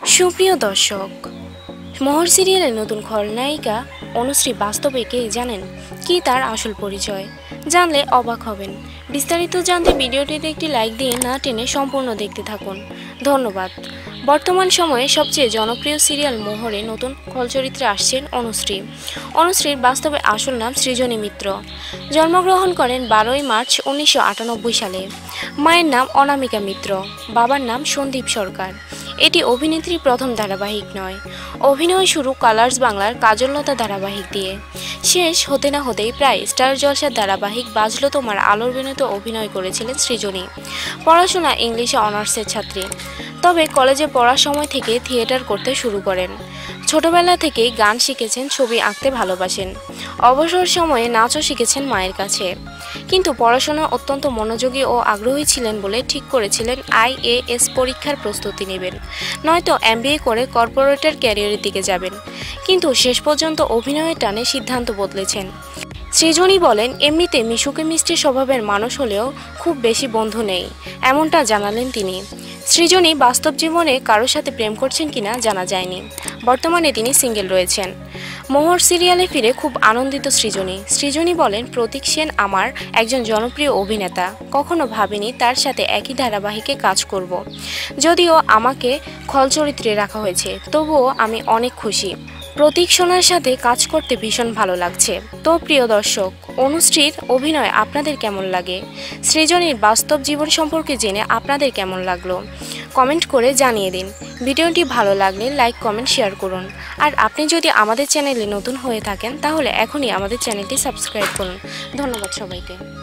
সুপ্রিয় দর্শক, মোহর সিরিয়ালের নতুন খলনায়িকা অনুশ্রী বাস্তবে কে জানেন? কি তার আসল পরিচয়? জানলে অবাক হবেন। বিস্তারিত জানতে ভিডিওটিতে একটি লাইক দিয়ে না টেনে সম্পূর্ণ দেখতে থাকুন। ধন্যবাদ। বর্তমান সময়ে সবচেয়ে জনপ্রিয় সিরিয়াল মোহরে নতুন খল চরিত্রে আসছেন অনুশ্রী। অনুশ্রীর বাস্তবে আসল নাম সৃজনী মিত্র। জন্মগ্রহণ করেন 12ই মার্চ 1998 সালে। মায়ের নাম অনামিকা মিত্র, বাবার নাম সন্দীপ সরকার। এটি অভিনেত্রীর প্রথম ধারাবাহিক নয়। অভিনয় শুরু কালার্স বাংলার কাজললতা ধারাবাহিক দিয়ে। শেষ হতে না হতেই প্রায় স্টার জলসার ধারাবাহিক বাজলো তোমার আলোর বিনোদে অভিনয় করেছিলেন সৃজনী। পড়াশোনা ইংলিশে অনার্সের ছাত্রী, তবে কলেজে পড়ার সময় থেকে থিয়েটার করতে শুরু করেন। ছোটবেলা থেকেই গান শিখেছেন, ছবি আঁকতে ভালোবাসেন। অবসর সময়ে নাচও শিখেছেন মায়ের কাছে। কিন্তু পড়াশোনায় অত্যন্ত মনোযোগী ও আগ্রহী ছিলেন বলে ঠিক করেছিলেন IAS পরীক্ষার প্রস্তুতি নেবেন, নয়তো MBA করে কর্পোরেটের ক্যারিয়ারের দিকে যাবেন। কিন্তু শেষ পর্যন্ত অভিনয়ের টানে সিদ্ধান্ত বদলেছেন। সৃজনী বলেন, এমনিতে মিশুকে মিষ্টি স্বভাবের মানুষ হলেও খুব বেশি বন্ধু নেই, এমনটা জানালেন তিনি। সৃজনী বাস্তব জীবনে কারোর সাথে প্রেম করছেন কিনা জানা যায়নি। বর্তমানে তিনি সিঙ্গেল রয়েছেন। মোহর সিরিয়ালে ফিরে খুব আনন্দিত সৃজনী। সৃজনী বলেন, প্রতীক সেন আমার একজন জনপ্রিয় অভিনেতা। কখনো ভাবিনি তার সাথে একই ধারাবাহিকে কাজ করব। যদিও আমাকে খল চরিত্রে রাখা হয়েছে, তবুও আমি অনেক খুশি। প্রতীক সোনার সাথে কাজ করতে ভীষণ ভালো লাগছে। তো প্রিয় দর্শক, অনুশ্রীর অভিনয় আপনাদের কেমন লাগে? সৃজনীর বাস্তব জীবন সম্পর্কে জেনে আপনাদের কেমন লাগলো? কমেন্ট করে জানিয়ে দিন। ভিডিওটি ভালো লাগলে লাইক, কমেন্ট, শেয়ার করুন। আর আপনি যদি আমাদের চ্যানেলে নতুন হয়ে থাকেন তাহলে এখনই আমাদের চ্যানেলটি সাবস্ক্রাইব করুন। ধন্যবাদ সবাইকে।